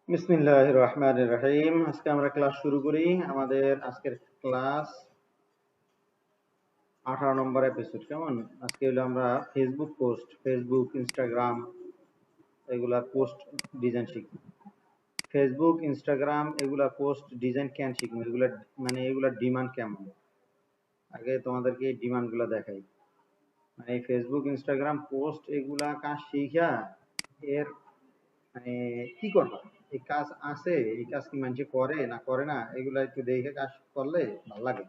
বিসমিল্লাহির রহমানির রহিম। আজকে আমরা ক্লাস শুরু করি। আমাদের আজকের ক্লাস 18 নম্বর এপিসোড। কেমন? আজকে হলো আমরা ফেসবুক, ইনস্টাগ্রাম এগুলার পোস্ট ডিজাইন শিখব। ফেসবুক, ইনস্টাগ্রাম এগুলা পোস্ট ডিজাইন কেন শিখবো? এগুলা মানে এগুলার ডিমান্ড কেমন? আগে তোমাদেরকে এই ডিমান্ড গুলা দেখাই। মানে এই ফেসবুক, ইনস্টাগ্রাম পোস্ট এগুলা কাজ শিখা এর মানে কি করবা? এই কাজ আছে, এই কাজ কি মানুষ করে না করে না, এগুলা একটু দেখে কাজ করলে ভালো লাগে।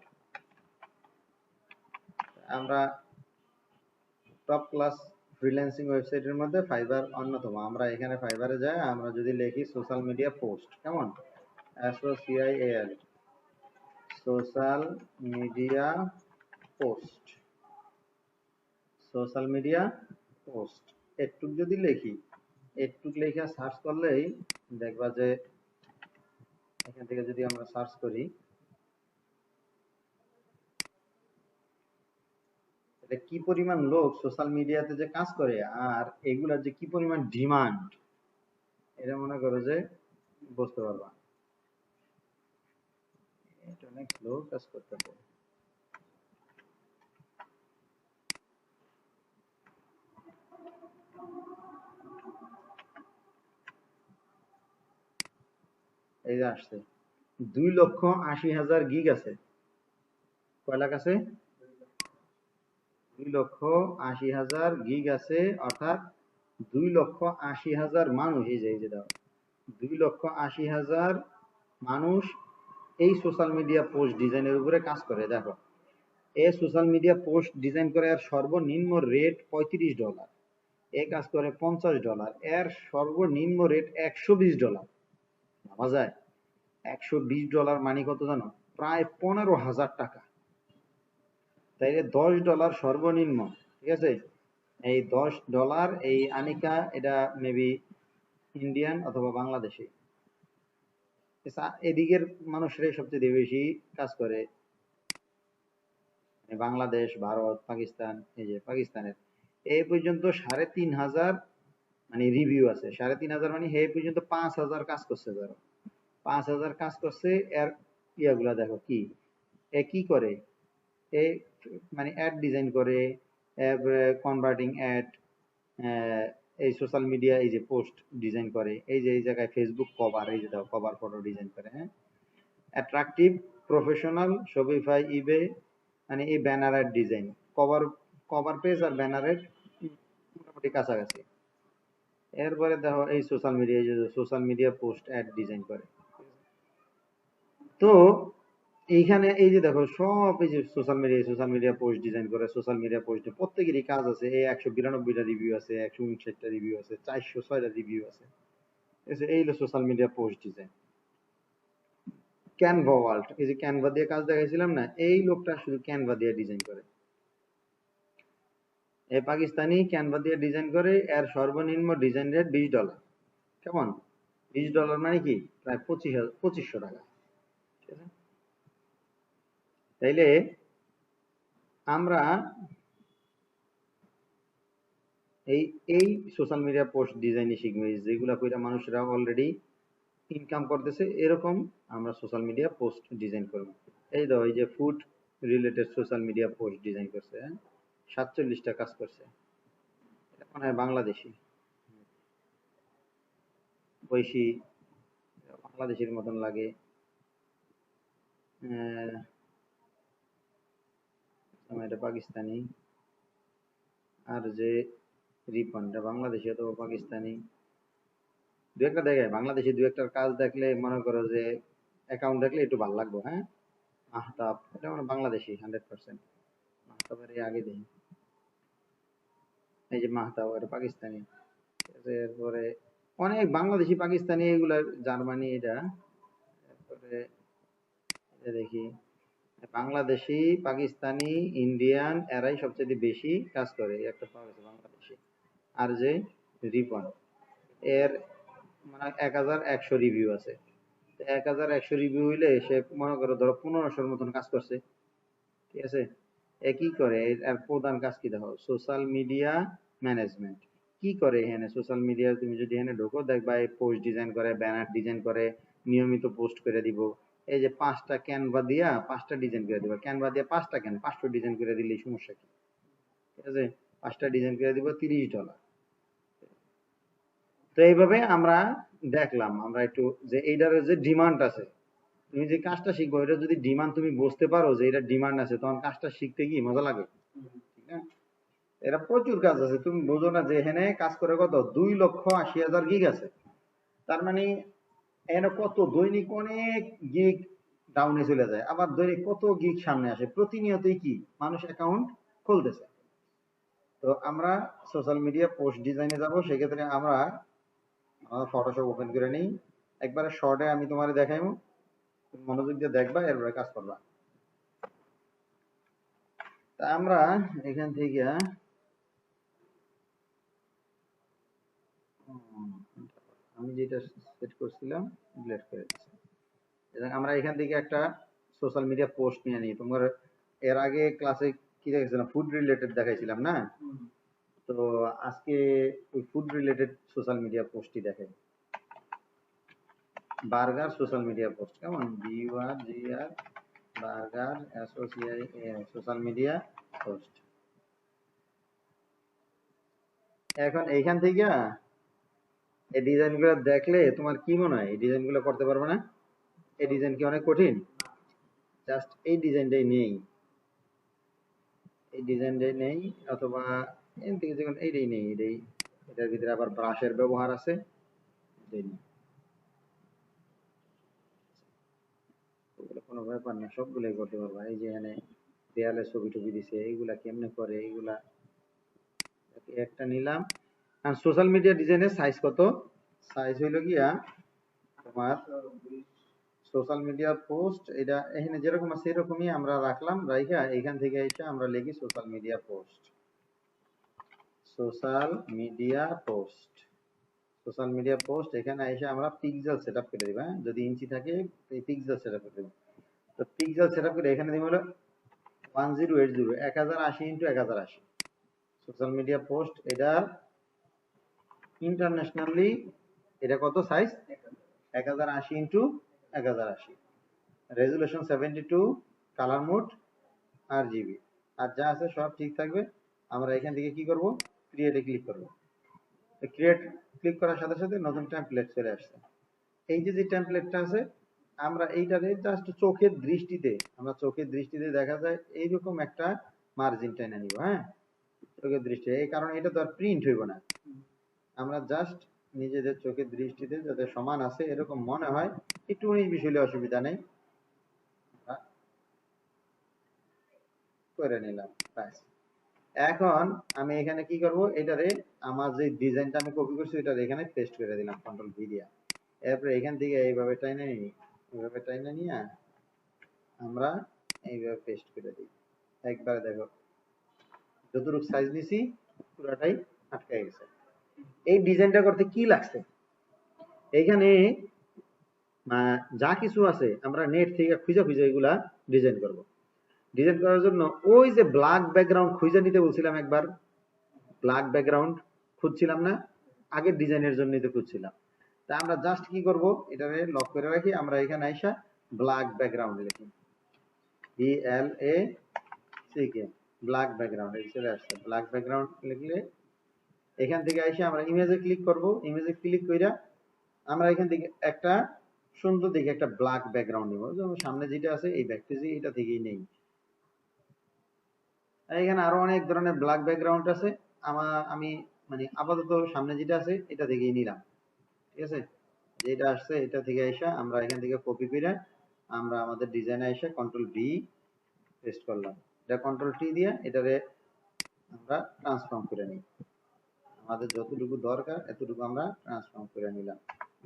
আমরা টপ ক্লাস ফ্রিল্যান্সিং ওয়েবসাইটের মধ্যে ফাইবার অন্যতম। আমরা এখানে ফাইবারে যাই, আমরা যদি লিখি সোশ্যাল মিডিয়া পোস্ট, কেমন? SOCIAL, social media post, social media post একটু যদি লিখি, একটু লেখা সার্চ করলেই দেখবা যে এখান থেকে যদি আমরা সার্চ করি, এটা কি পরিমাণ লোক সোশ্যাল মিডিয়াতে যে কাজ করে আর এগুলার যে কি পরিমাণ ডিমান্ড, এটা মনে করো যে বুঝতে পারবা। এটা অনেক স্লো কাজ করতেছে। এই যে আসছে 2,80,000 গিগ আছে। কয় লাখ আছে? 2,80,000 গিগ আছে, অর্থাৎ 2,80,000 মানুষ। এই যে দাও, 2,80,000 মানুষ এই সোশ্যাল মিডিয়া পোস্ট ডিজাইনের উপরে কাজ করে। দেখো, এ সোশ্যাল মিডিয়া পোস্ট ডিজাইন করে আর সর্বনিম্ন রেট $35, এ কাজ করে $50, এর সর্বনিম্ন রেট $120। ভাবা যায়? $120 মানে কত জানো? প্রায় 15,000 টাকা। তাইলে $10 সর্বনিম্ন, ঠিক আছে? এই $10 এই আনিকা, এটা মেবি ইন্ডিয়ান অথবা বাংলাদেশি। এদিকের মানুষরাই সবচেয়ে বেশি কাজ করে, বাংলাদেশ, ভারত, পাকিস্তান। এই যে পাকিস্তানের এই পর্যন্ত 3,500 মানে রিভিউ আছে। 3,500 মানে এই পর্যন্ত 5,000 কাজ করছে। ধরো 5,000 কাজ করছে। এর ইয়াগুলা দেখো কি এ কি করে। এ মানে অ্যাড ডিজাইন করে, কনভার্টিং অ্যাড, এই সোশ্যাল মিডিয়া এই যে পোস্ট ডিজাইন করে। এই যে এই জায়গায় ফেসবুক কভার, এই যে দাও কভার ফটো ডিজাইন করে। হ্যাঁ, অ্যাট্রাকটিভ, প্রফেশনাল, শপিফাই, ইবে মানে এই banner ad design, cover cover page আর ব্যানারের মোটামুটি কাছাকাছি। এরপরে দেখো এই social media post ad design করে। তো এইখানে এই যে দেখো সব এই যে সোশ্যাল মিডিয়া পোস্ট ডিজাইন করে। সোশ্যাল মিডিয়া পোস্ট প্রত্যেকেরই কাজ আছে। এই 192টা রিভিউ আছে, 159টা রিভিউ আছে, 406টা রিভিউ আছে। এই হলো social media post design. Canva world, এই যে ক্যানভা দিয়ে কাজ দেখাইছিলাম না, এই লোকটা শুধু ক্যানভা দিয়ে ডিজাইন করে। এই পাকিস্তানি ক্যানভা দিয়ে ডিজাইন করে। এর সর্বনিম্ন ডিজাইন রেট $20। কেমন? $20 মানে কি প্রায় 2500 টাকা। ঠিক আছে? তাইলে আমরা এই এই সোশ্যাল মিডিয়া পোস্ট ডিজাইনই শিখবো, যেগুলা কইরা মানুষরা অলরেডি ইনকাম করতেছে। এরকম আমরা সোশ্যাল মিডিয়া পোস্ট ডিজাইন করব। এই দাও, এই যে food related social media post design করছে। 47টা কাজ করছে। এটা মনে হয় বাংলাদেশি, বৈশি, বাংলাদেশের মতন লাগে। এটা পাকিস্তানি। আর যে রিপন, এটা বাংলাদেশি অথবা পাকিস্তানি। দু একটা দেখে বাংলাদেশি, দু একটার কাজ দেখলে মনে করো যে অ্যাকাউন্ট দেখলে একটু ভালো লাগবে। হ্যাঁ, মাহতাব, এটা মানে বাংলাদেশি 100%। মাহতাবের আগে দিই, এই যে মাহতাব, এটা পাকিস্তানি। ঠিক আছে? এরপরে অনেক বাংলাদেশি, পাকিস্তানি, এগুলা জার্মানি। এটা এরপরে এটা দেখি, বাংলাদেশি, পাকিস্তানি, ইন্ডিয়ান, এরাই সবচেয়ে বেশি কাজ করে। একটা পাওয়া গেছে বাংলাদেশি। আর যে রিপন, এর মানে 1,100 রিভিউ আছে। 1,100 রিভিউ হইলে সে মনে করো ধরো 1500-র মতন কাজ করছে। ঠিক আছে? এ কি করে? এর প্রধান কাজ কি দেখো, সোশ্যাল মিডিয়া ম্যানেজমেন্ট। কি করে এখানে সোশ্যাল মিডিয়া, তুমি যদি এখানে ঢোকো দেখবা এই পোস্ট ডিজাইন করে, ব্যানার ডিজাইন করে, নিয়মিত পোস্ট করে দিব। এই যে 5টা ক্যানভা দিয়া 5টা ডিজাইন করে দিবা, ক্যানভা দিয়া 5টা কেন 500 ডিজাইন করে দিলেই সমস্যা কি? ঠিক আছে, 5টা ডিজাইন করে দিব $30। তো এইভাবে আমরা দেখলাম, আমরা একটু যে এইটার যে ডিমান্ড আছে, তুমি যে কাজটা শিখবো এটা যদি ডিমান্ড তুমি বুঝতে পারো যে এটা ডিমান্ড আছে, তখন কাজটা শিখতে কি মজা লাগে, ঠিক না? এরা প্রচুর কাজ আছে, তুমি বোঝো না যে এখানে কাজ করে কত 2,80,000 গিগ আছে। তার মানে এখানে কত দৈনিক অনেক গিগ ডাউনে চলে যায়, আবার দৈনিক কত গিগ সামনে আসে, প্রতিনিয়তই কি মানুষ অ্যাকাউন্ট খুলতেছে। তো আমরা সোশ্যাল মিডিয়া পোস্ট ডিজাইনে যাব, সেক্ষেত্রে আমরা ফটোশপ ওপেন করে নিই। একবারে শর্টে আমি তোমার দেখাইবো, মনোযোগ দিয়ে দেখবা, এরপরে কাজ করবা। তা আমরা এখান থেকে আমি যেটা সেট করছিলাম ডিলিট করে দিচ্ছি। আমরা এখান থেকে একটা সোশ্যাল মিডিয়া পোস্ট নিয়ে নিই। তোমার এর আগে ক্লাসে কি দেখাইছিলাম, ফুড রিলেটেড দেখাইছিলাম না? তো আজকে ওই ফুড রিলেটেড সোশ্যাল মিডিয়া পোস্টই দেখাই। বার্গার সোশ্যাল মিডিয়া পোস্ট, কেমন? BURGR burger social media post. এখন এইখান থেকে এই ডিজাইন গুলো দেখলে তোমার কি মনে হয় এই ডিজাইন গুলো করতে পারবে না? এই ডিজাইন কি অনেক কঠিন? জাস্ট এই ডিজাইনটাই নেই, এই ডিজাইনটাই নেই, অথবা এর থেকে যখন এইটাই নেই, এটার ভিতরে আবার ব্রাশের ব্যবহার আছে, এটাই নেই। কোনো ব্যাপার না, সবগুলাই করতে পারবা। এই যে এখানে দেয়ালে ছবি টবি দিছে, এইগুলা কেমনে করে, এইগুলা একটা নিলাম। আর সোশ্যাল মিডিয়া ডিজাইনের সাইজ কত? সাইজ হইলো গিয়া তোমার সোশ্যাল মিডিয়া পোস্ট, এটা এখানে যেরকম আছে এরকমই আমরা রাখলাম, রাইখা এখান থেকে এসে আমরা লিখি social media post, social media post, social media post. এখানে এসে আমরা পিক্সেল সেটআপ করে দিব। হ্যাঁ, যদি ইঞ্চি থাকে এই পিক্সেল সেটআপ করে দেব। তো পিক্সেল সেটআপ করে এখানে দিব হলো 1080 1080 × 1080 সোশ্যাল মিডিয়া পোস্ট। এটা ইন্টারন্যাশনালি এটা কত size? 1080 × 1080, resolution 72, colour mode RGB, আর যা আছে সব ঠিক থাকবে। আমরা এখান থেকে কি করব, ক্রিয়েটে ক্লিক করব। ক্রিয়েট ক্লিক করার সাথে সাথে নতুন টেমপ্লেট চলে আসছে। এই যে যে টেমপ্লেটটা আছে, আমরা এইটারে জাস্ট চোখের দৃষ্টিতে দেখা যায় এইরকম একটা মার্জিন টেনে নিব। হ্যাঁ, চোখের দৃষ্টি, এই কারণে এটা তো আর প্রিন্ট হইব না, আমরা জাস্ট নিজেদের চোখের দৃষ্টিতে যাতে সমান আছে এরকম মনে হয়, একটু 19-20 হলে অসুবিধা নেই, করে নিলাম। ব্যাস, এখন আমি এখানে কি করব, এটারে আমার যে ডিজাইনটা আমি কপি করছি এটারে এখানে পেস্ট করে দিলাম কন্ট্রোল ভি দিয়া। এরপর এখান থেকে এইভাবে টাইনে নিই, এইভাবে টাইনে নিয়ে আমরা এইভাবে পেস্ট করে দিই। একবার দেখো যতটুকু সাইজ নিছি পুরাটাই আটকে গেছে। এই ডিজাইনটা করতে কি লাগছে, এইখানে যা কিছু আছে আমরা নেট থেকে খুঁজে খুঁজে এগুলা ডিজাইন করব। ডিজাইন করার জন্য ওই যে ব্ল্যাক ব্যাকগ্রাউন্ড খুঁজে নিতে বলছিলাম, একবার ব্ল্যাক ব্যাকগ্রাউন্ড খুঁজছিলাম না, আগের ডিজাইনের জন্যই তো খুঁজছিলাম। তা আমরা জাস্ট কি করব, এটারে লক করে রাখি, আমরা এখানে আইসা ব্ল্যাক ব্যাকগ্রাউন্ড লিখি, BLACK, ব্ল্যাক ব্যাকগ্রাউন্ড, এই চলে আসছে। ব্ল্যাক ব্যাকগ্রাউন্ড লিখলে এখান থেকে আইসা আমরা ইমেজে ক্লিক করব। ইমেজে ক্লিক কইরা আমরা এখান থেকে একটা সুন্দর দেখে একটা ব্ল্যাক ব্যাকগ্রাউন্ড নিব, যেমন সামনে যেটা আছে এই ব্যাকটেজি এটা থেকেই নেই। এখানে আরো অনেক ধরনের ব্ল্যাক ব্যাকগ্রাউন্ড আছে, আমি মানে আপাতত সামনে যেটা আছে এটা থেকেই নিলাম। ঠিক আছে, যেটা আসছে এটা থেকে আইসা আমরা এখান থেকে কপি করে আমরা আমাদের ডিজাইনে আইসা কন্ট্রোল ভি পেস্ট করলাম। এটা কন্ট্রোল টি দিয়ে এটারে আমরা ট্রান্সফর্ম করে নিই, আমাদের যতটুকু দরকার এতটুকু আমরা ট্রান্সফর্ম করে নিলাম।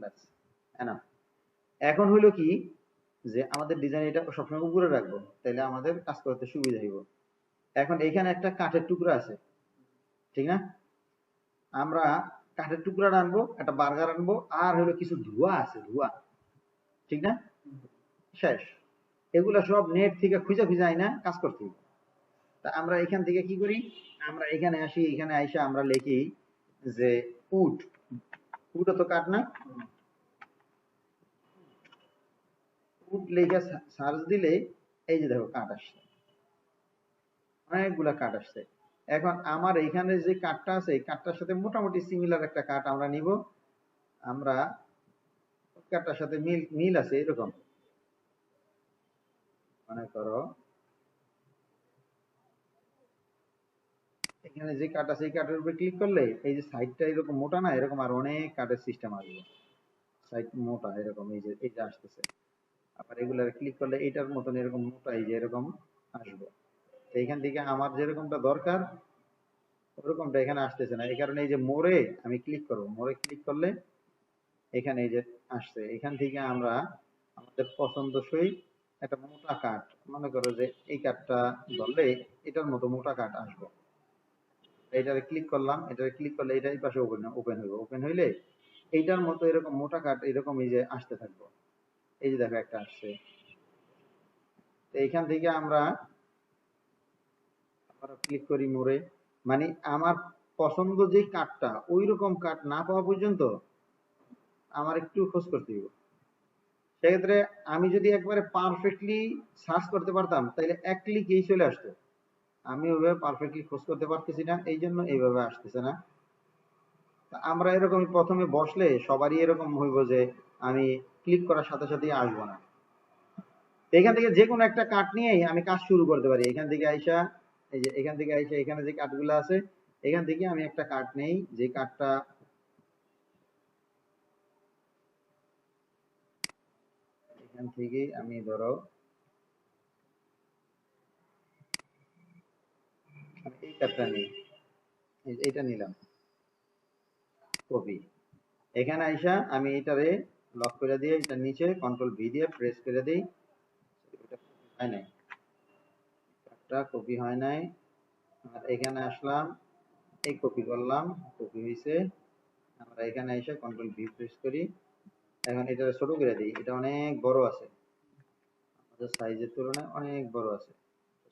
ব্যাস, এনাফ। এখন হইলো কি যে আমাদের ডিজাইন এটা সবসময় উপরে রাখবো, তাইলে আমাদের কাজ করতে সুবিধা হইব। এখন এইখানে একটা কাঠের টুকরা আছে, ঠিক না? আমরা কাঠের টুকরা আনবো, একটা বার্গার আনবো, আর হলো কিছু ধোঁয়া আছে, ধোঁয়া, ঠিক না? শেষ, এগুলা সব নেট থেকে খুঁজে খুঁজে আইনা কাজ করতে হবে। তা আমরা এখান থেকে কি করি, আমরা এখানে আসি, এখানে আইসা আমরা লিখি যে উড, উড তো কাঠ না, উড লেখা সার্চ দিলে এই যে দেখো কাঠ আসছে, অনেকগুলা কাঠ আসছে। এখন আমার এইখানে যে কাঠটা আছে এই কাঠটার সাথে মোটামুটি সিমিলার একটা কাঠ আমরা নিব, আমরা কাঠটার সাথে মিল মিল আছে এরকম, মনে করো এখানে যে কাঠ আছে এই কাঠের উপরে ক্লিক করলে এই যে সাইডটা এরকম মোটা না, এরকম আর অনেক কাঠের সিস্টেম আসবে, সাইড মোটা এরকম এই যে আসতেছে। আবার এগুলার ক্লিক করলে এইটার মতন এরকম মোটা এই যে এরকম আসবে। তো এইখান থেকে আমার যেরকমটা দরকার ওরকমটা এখানে আসতেছে না, এই কারণে এই যে মোড়ে আমি ক্লিক করব, মোড়ে ক্লিক করলে এখানে এই যে আসছে, এখান থেকে আমরা আমাদের পছন্দসই একটা মোটা কাঠ, মনে করো যে এই কাঠটা ধরলে এটার মতো মোটা কাঠ আসবে। এটারে ক্লিক করলাম, এটারে ক্লিক করলে এটা এই পাশে ওপেন হইব, ওপেন হইলে এইটার মতো এরকম মোটা কাঠ এরকম এই যে আসতে থাকবো। এই যে দেখো একটা আসছে। তো এইখান থেকে আমরা আবার ক্লিক করি মোড়ে, মানে আমার পছন্দ যে কাঠটা ওই রকম কাঠ না পাওয়া পর্যন্ত আমার একটু খোঁজ করতে হবে। সেক্ষেত্রে আমি যদি একবারে পারফেক্টলি সার্চ করতে পারতাম তাহলে এক ক্লিকেই চলে আসতো, আমি ওইভাবে পারফেক্টলি খোঁজ করতে পারতেছি না, এই জন্য এইভাবে আসতেছে না। আমরা এরকমই প্রথমে বসলে সবারই এরকম হইব যে আমি ক্লিক করার সাথে সাথেই আসবো না। এখান থেকে যে কোনো একটা কাঠ নিয়েই আমি কাজ শুরু করতে পারি, এখান থেকে আইসা এই যে এখান থেকে আইসা এখানে যে কাঠগুলো আছে এখান থেকে আমি একটা কাঠ নেই, যে কাঠটা এখান থেকে আমি ধরো এই কাঠটা নেই, এইটা নিলাম কপি। এখানে আইসা আমি এটারে লক করে দিয়ে এটার নিচে কন্ট্রোল ভি দিয়ে প্রেস করে দিই, এটা হয় নাই, কাঠটা কপি হয় নাই। আর এখানে আসলাম, এই কপি করলাম, কপি হয়েছে। আমরা এখানে এসে কন্ট্রোল ভি প্রেস করি, এখন এটা ছোট করে দিই, এটা অনেক বড় আছে, আমাদের সাইজের তুলনায় অনেক বড় আছে,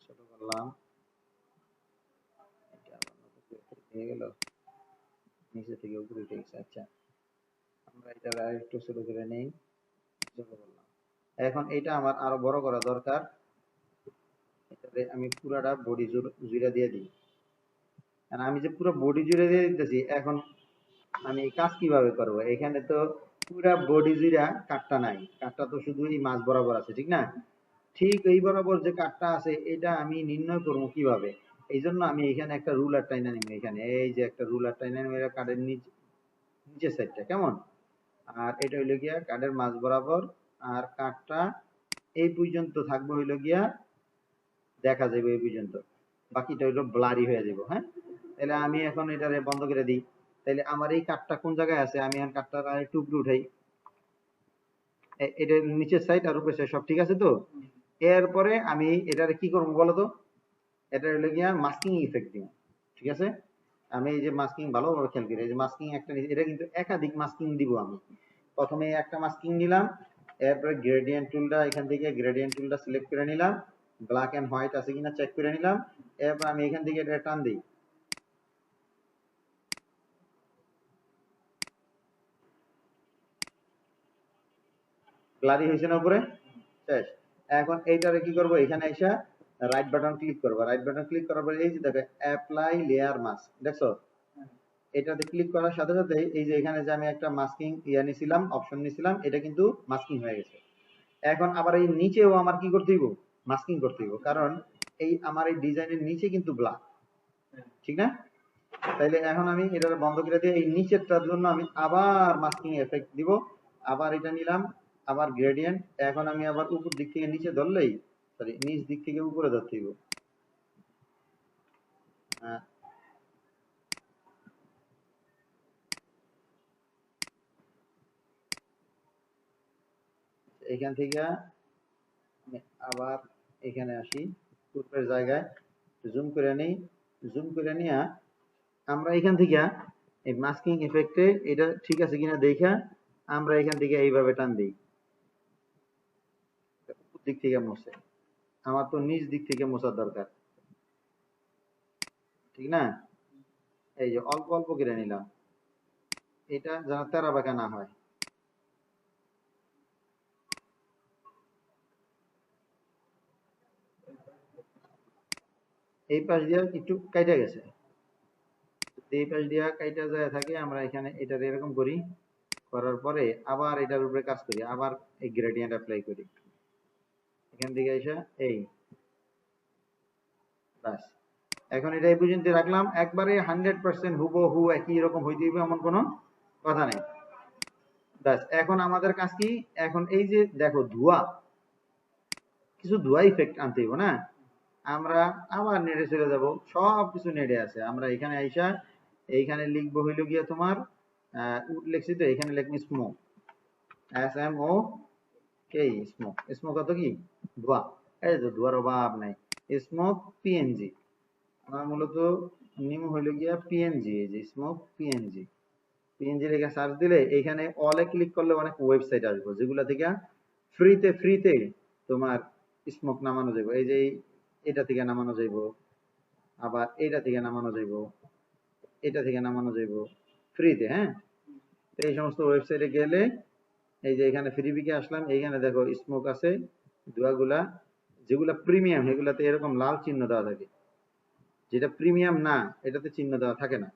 ছোট করলাম। এটা আবার নতুন করে হয়ে গেল, নিচে থেকে উপরে উঠে গেছে। আচ্ছা আমরা এটা আরেকটু ছোট করে নেই, ছোট করলাম। এখন এটা আমার আরো বড় করা দরকার, এটাতে আমি পুরাটা বডি জুড়ে দিয়ে দিই। আর আমি যে পুরো বডি জুড়ে দিয়ে দিতেছি, এখন আমি এই কাজ কিভাবে করব? এখানে তো পুরা বডি জুড়া কাটটা নাই, কাটটা তো শুধু এই মাছ বরাবর আছে, ঠিক না? ঠিক এই বরাবর যে কাটটা আছে এটা আমি নির্ণয় করবো কিভাবে? এই জন্য আমি এখানে একটা রুলার টাইনা নিব, এখানে এই যে একটা রুলার টাইনা নিব কাঠের নিচের সাইডটা কেমন, আর এটা হইলো গিয়া কাঠের মাছ বরাবর, আর কাঠটা এই পর্যন্ত থাকবে হইলো গিয়া দেখা যাবে এই পর্যন্ত, বাকিটা হইলো ব্লারি হয়ে যাবে। হ্যাঁ, তাহলে আমি এখন এটারে বন্ধ করে দিই, তাহলে আমার এই কাঠটা কোন জায়গায় আছে, আমি এখন কাঠটা একটু উপরে উঠাই, এটা নিচের সাইড আর উপরের সাইড সব ঠিক আছে তো। এরপরে আমি এটারে কি করবো বলতো, এটা হলো গিয়া মাস্কিং ইফেক্ট দিব, ঠিক আছে? আমি এই যে মাস্কিং ভালোভাবে খেয়াল করি, এই যে মাস্কিং একটা এটা কিন্তু একাধিক মাস্কিং দিব আমি। প্রথমে একটা মাস্কিং নিলাম, এরপরে গ্রেডিয়েন্ট টুলটা এখান থেকে গ্রেডিয়েন্ট টুলটা সিলেক্ট করে নিলাম, ব্ল্যাক এন্ড হোয়াইট আছে কিনা চেক করে নিলাম, এরপর আমি এখান থেকে এটা টান দিই, ব্লারি হয়েছে না উপরে, শেষ। এখন এইটারে কি করব, এখানে এসে রাইট বাটন ক্লিক করব, রাইট বাটন ক্লিক করার পরে এই যে দেখো অ্যাপ্লাই লেয়ার মাস্ক, দেখছো? এটাতে ক্লিক করার সাথে সাথে এই যে এখানে যে আমি একটা মাস্কিং নিছিলাম, অপশন নিছিলাম, এটা কিন্তু মাস্কিং হয়ে গেছে। এখন আবার এই নিচেও আমার কি করতে হইব, মাস্কিং করতে হইব, কারণ এই আমার এই ডিজাইনের নিচে কিন্তু ব্ল্যাক, ঠিক না? তাইলে এখন আমি এটা বন্ধ করে দিয়ে এই নিচেরটার জন্য আমি আবার মাস্কিং এফেক্ট দিব, আবার এটা নিলাম, আবার গ্রেডিয়েন্ট, এখন আমি আবার উপর দিক থেকে নিচে ধরলেই, সরি নিচ দিক থেকে উপরে ধরতে হইব। এখান থেকে আমি আবার এখানে আসি, পূর্বের জায়গায় জুম করে নেই, জুম করে নিয়ে আমরা এখান থেকে এই মাস্কিং ইফেক্টে এটা ঠিক আছে কিনা দেখা আমরা এখান থেকে এইভাবে টান দিই, উপর দিক থেকে মুছে, আমার তো নিচ দিক থেকে মোছার দরকার, ঠিক না? এই যে অল্প অল্প করে নিলাম, এটা যেন তেরা বাঁকা না হয়। এই পাশ দিয়ে একটু কাইটা গেছে, এই পাশ দিয়া কাইটা যায় থাকে, আমরা এখানে এটা এরকম করি, করার পরে আবার এটার উপরে কাজ করি, আবার এই গ্রেডিয়েন্ট অ্যাপ্লাই করি এখান থেকে এসে এই বাস। এখন এটা এই পর্যন্ত রাখলাম, একবারে 100% হুবহু একই রকম হইতে হবে এমন কোনো কথা নেই। ব্যাস, এখন আমাদের কাজ কি, এখন এই যে দেখো ধোঁয়া, কিছু ধোঁয়া ইফেক্ট আনতে হইব না। আমরা আবার নেটে চলে যাব, সব কিছু নেটে আছে। আমরা এখানে আইসা এইখানে লিখবো হইলো গিয়া তোমার লিখছি তো, এখানে লিখবি স্মোক, SMO কে, স্মোক। স্মোক কত কি ধোঁয়া, এই যে ধোঁয়ার অভাব নাই, স্মোক পিএনজি। আমার মূলত নিম হইলো গিয়া পিএনজি, এই যে স্মোক পিএনজি। পিএনজি লেখা সার্চ দিলে এখানে অলে ক্লিক করলে অনেক ওয়েবসাইট আসবে, যেগুলা থেকে ফ্রিতে তোমার স্মোক নামানো যাবে। এই যে এটা থেকে নামানো যাইব, আবার এটা থেকে নামানো যাইব, এটা থেকে নামানো যাইব ফ্রিতে। হ্যাঁ, তো এই সমস্ত ওয়েবসাইটে গেলে এই যে এখানে ফ্রিবিকে আসলাম, এইখানে দেখো স্মোক আছে ধোঁয়াগুলা, যেগুলা প্রিমিয়াম সেগুলাতে এরকম লাল চিহ্ন দেওয়া থাকে, যেটা প্রিমিয়াম না এটাতে চিহ্ন দেওয়া থাকে না।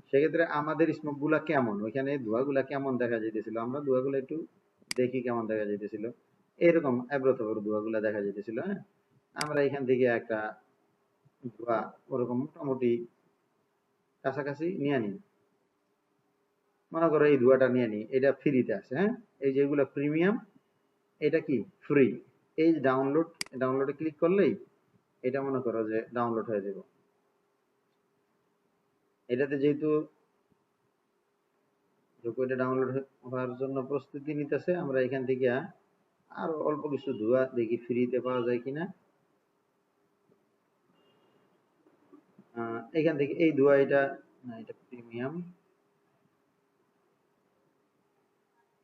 সেক্ষেত্রে আমাদের স্মোক গুলা কেমন, ওইখানে ধোঁয়াগুলা কেমন দেখা যাইতেছিল, আমরা ধোঁয়াগুলা একটু দেখি কেমন দেখা যাইতেছিল। এরকম এবড়ো ধোঁয়াগুলা দেখা যাইতেছিল। হ্যাঁ, আমরা এখান থেকে একটা ধোঁয়া ওরকম মোটামুটি কাছাকাছি নিয়ে নিই, মনে করো এই ধোঁয়াটা নিয়ে নিই, এটা ফ্রিতে আছে। হ্যাঁ, এই যেগুলো প্রিমিয়াম এটা কি ফ্রি, এই ডাউনলোডে ক্লিক করলেই এটা মনে করো যে ডাউনলোড হয়ে যাবে। এটাতে যেহেতু এটা ডাউনলোড হওয়ার জন্য প্রস্তুতি নিতেছে, আমরা এখান থেকে আরো অল্প কিছু ধোঁয়া দেখি ফ্রিতে পাওয়া যায় কিনা। এখান থেকে এই ধোঁয়া, এটা না, এটা প্রিমিয়াম,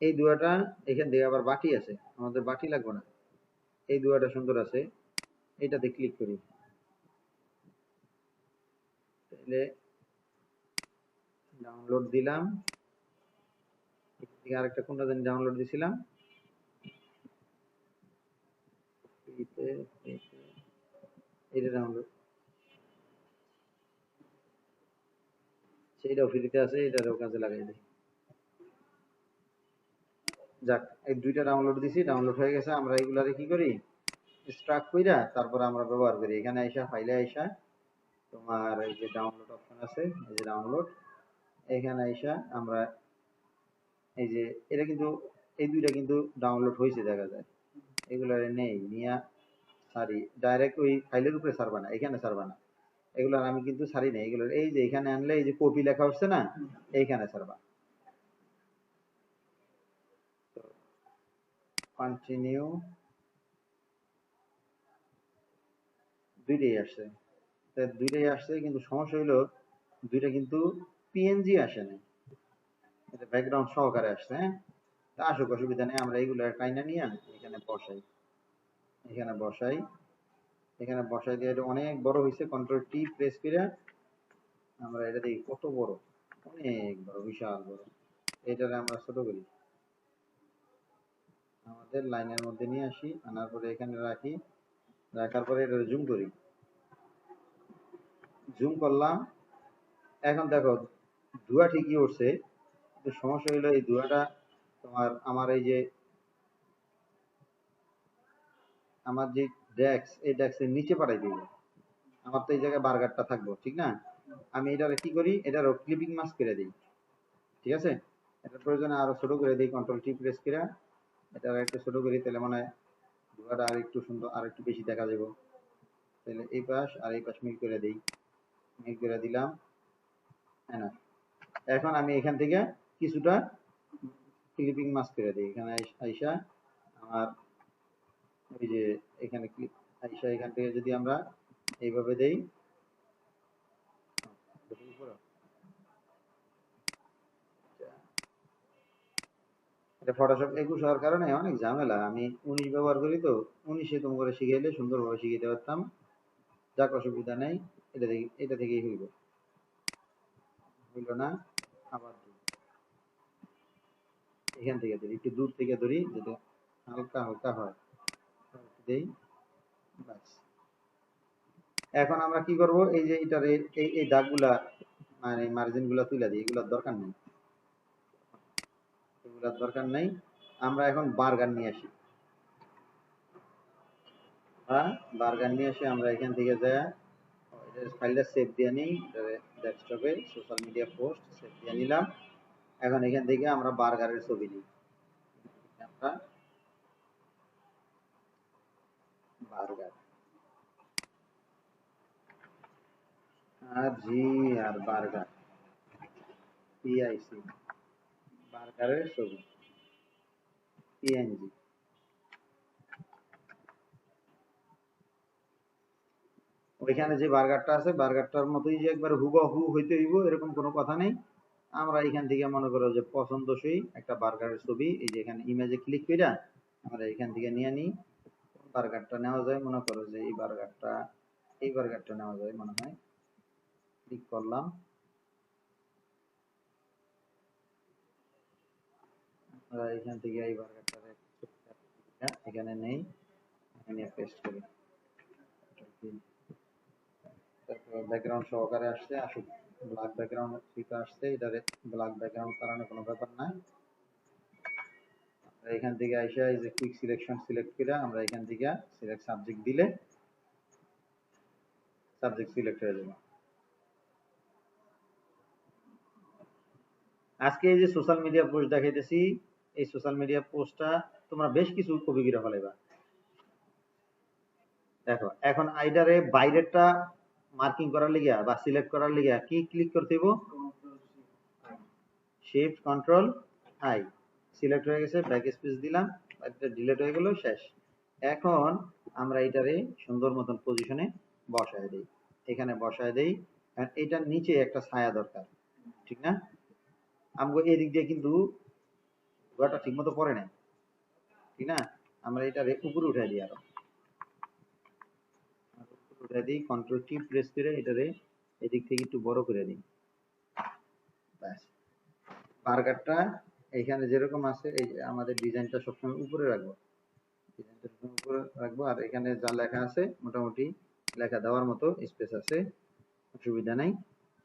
এই ধোঁয়াটা এখান থেকে আবার বাটি আছে, আমাদের বাটি লাগবে না, এই ধোঁয়াটা সুন্দর আছে, এটাতে ক্লিক করি, তাহলে ডাউনলোড দিলাম। আরেকটা কোনটা জানি ডাউনলোড দিছিলাম, এটা ডাউনলোড, সেইটাও ফ্রিতে আছে, এটারও কাজে লাগাই দিই। যাক, এই দুইটা ডাউনলোড দিছি, ডাউনলোড হয়ে গেছে। আমরা এগুলারে কি করি, স্ট্রাক কইরা তারপর আমরা ব্যবহার করি। এখানে আইসা ফাইলে আইসা তোমার এই যে ডাউনলোড অপশন আছে, এই যে ডাউনলোড, এখানে আইসা আমরা এই যে এটা কিন্তু এই দুইটা কিন্তু ডাউনলোড হয়েছে দেখা যায়, এগুলারে নেই নিয়া সারি, ডাইরেক্ট ওই ফাইলের উপরে সারবা না, এখানে সারবা না, এগুলার আমি কিন্তু সারি না, এগুলোর এই যে এখানে আনলে এই যে কপি লেখা হচ্ছে না, এইখানে সারবা। কন্টিনিউ, দুইটাই আসছে, দুইটাই আসছে, কিন্তু সমস্যা হইলো দুইটা কিন্তু পিএনজি আসে না, এটা ব্যাকগ্রাউন্ড সহকারে আসছে। হ্যাঁ, তা আসুক, অসুবিধা নেই, আমরা এইগুলো টাইনা নিয়ে এখানে বসাই, এখানে বসাই, এখানে বসাই দিয়ে এটা অনেক বড় হয়েছে, কন্ট্রোল টি প্রেস করে আমরা এটা দেখি কত বড়, অনেক বড়, বিশাল বড়। এটারে আমরা ছোট করি, আমাদের লাইনের মধ্যে নিয়ে আসি, আনার পরে এখানে রাখি, রাখার পরে এটা জুম করি, জুম করলাম। এখন দেখো ধোঁয়া ঠিকই উঠছে, কিন্তু সমস্যা হলো এই ধোঁয়াটা তোমার আমার এই যে আমার যে ডেস্ক, এই ডেস্কের নিচে পাঠাই দিব। আমার তো এই জায়গায় বার্গারটা থাকবো, ঠিক না? আমি এটারে কি করি, এটারও ক্লিপিং মাস্ক করে দিই, ঠিক আছে? এটার প্রয়োজনে আরো ছোট করে দিই, কন্ট্রোল টি প্রেস করে এটা একটু ছোট করি, তাহলে মনে হয় ধোঁয়াটা আর একটু সুন্দর, আর একটু বেশি দেখা যাবে। তাহলে এই পাশ আর এই পাশ মিল করে দিই, মিল করে দিলাম। হ্যাঁ, এখন আমি এখান থেকে কিছুটা ক্লিপিং মাস্ক করে দিই, এখানে আইসা আমার ওই যে এখানে ক্লিক আইসা, এখান থেকে যদি আমরা এইভাবে দেই, এটা ফটোশপ 21 হওয়ার কারণে অনেক ঝামেলা, আমি 19 ব্যবহার করি তো, 19-এ তুমি করে শিখাইলে সুন্দরভাবে শিখাইতে পারতাম। যাক, অসুবিধা নেই, এটা থেকেই হইল, হইল না, আবার দিই। এখান থেকে ধরি, একটু দূর থেকে ধরি যেটা হালকা হালকা হয়, দেই। ব্যাস। এখন আমরা কি করব, এই যে এটার এই দাগগুলা মানে মার্জিন গুলা তুলে দিই, এগুলোর দরকার নেই, এগুলোর দরকার নেই। আমরা এখন বার্গার নিয়ে আসি, বার্গার নিয়ে এসে আমরা এখান থেকে যাই ফাইলটা সেভ দিয়ে নিই, ডেস্কটপে সোশ্যাল মিডিয়া পোস্ট সেভ দিয়ে নিলাম। এখন এখান থেকে আমরা বার্গারের ছবি নিই, আমরা বার্গার আর জি আর বার্গার পিআইসি বার্গারের ছবি পিএনজি। ওইখানে যে বার্গারটা আছে বার্গারটার মতোই যে একবার হুবহু হইতে হইব এরকম কোনো কথা নেই। আমরা এখান থেকে মনে করো যে পছন্দসই একটা বার্গারের ছবি, এই যে এখানে ইমেজে ক্লিক কইরা আমরা এখান থেকে নিয়ে নিই। বার্গারটা নেওয়া যায়, মনে করো যে এই বার্গারটা নেওয়া যায় মনে হয়। ক্লিক করলাম, আমরা এখান থেকে এই বার্গারটা এখানে নেই, এখানে পেস্ট করি। ব্যাকগ্রাউন্ড সহকারে আসছে, আসুক। ব্ল্যাক ব্যাকগ্রাউন্ড ঠিক আসছে, এটারে ব্ল্যাক ব্যাকগ্রাউন্ড কারণে কোনো ব্যাপার না। এখান থেকে আইসা এই যে কুইক সিলেকশন সিলেক্ট করে আমরা এখান থেকে সিলেক্ট সাবজেক্ট দিলে সাবজেক্ট সিলেক্ট হয়ে যাবে। আজকে এই যে সোশ্যাল মিডিয়া পোস্ট দেখাইতেছি, এই সোশ্যাল মিডিয়া পোস্টটা তোমরা বেশ কিছু কপি করে ফেলাইবা। দেখো এখন আইডারে বাইরেরটা মার্কিং করার লিগা বা সিলেক্ট করার লিগা কি ক্লিক করতে হইব, শিফট কন্ট্রোল আই। সিলেক্ট হয়ে গেছে, ব্যাক স্পেস দিলাম, এটা ডিলিট হয়ে গেল, শেষ। এখন আমরা এটারে সুন্দর মতন পজিশনে বসায় দেই, এখানে বসায় দেই। এটার নিচে একটা ছায়া দরকার, ঠিক না? আমগো এই দিক দিয়ে কিন্তু গোয়াটা ঠিক মতো পড়ে নাই, ঠিক না? আমরা এটারে উপরে উঠাই দিই, আরো উঠাই দিই, কন্ট্রোল টি প্রেস করে এটারে এদিক থেকে একটু বড় করে দিই। ব্যাস, বার্গারটা এইখানে যেরকম আছে এই আমাদের ডিজাইনটা সবসময় উপরে রাখবো, ডিজাইনটা সবসময় উপরে রাখবো। আর এখানে যা লেখা আছে মোটামুটি লেখা দেওয়ার মতো স্পেস আছে, অসুবিধা নাই।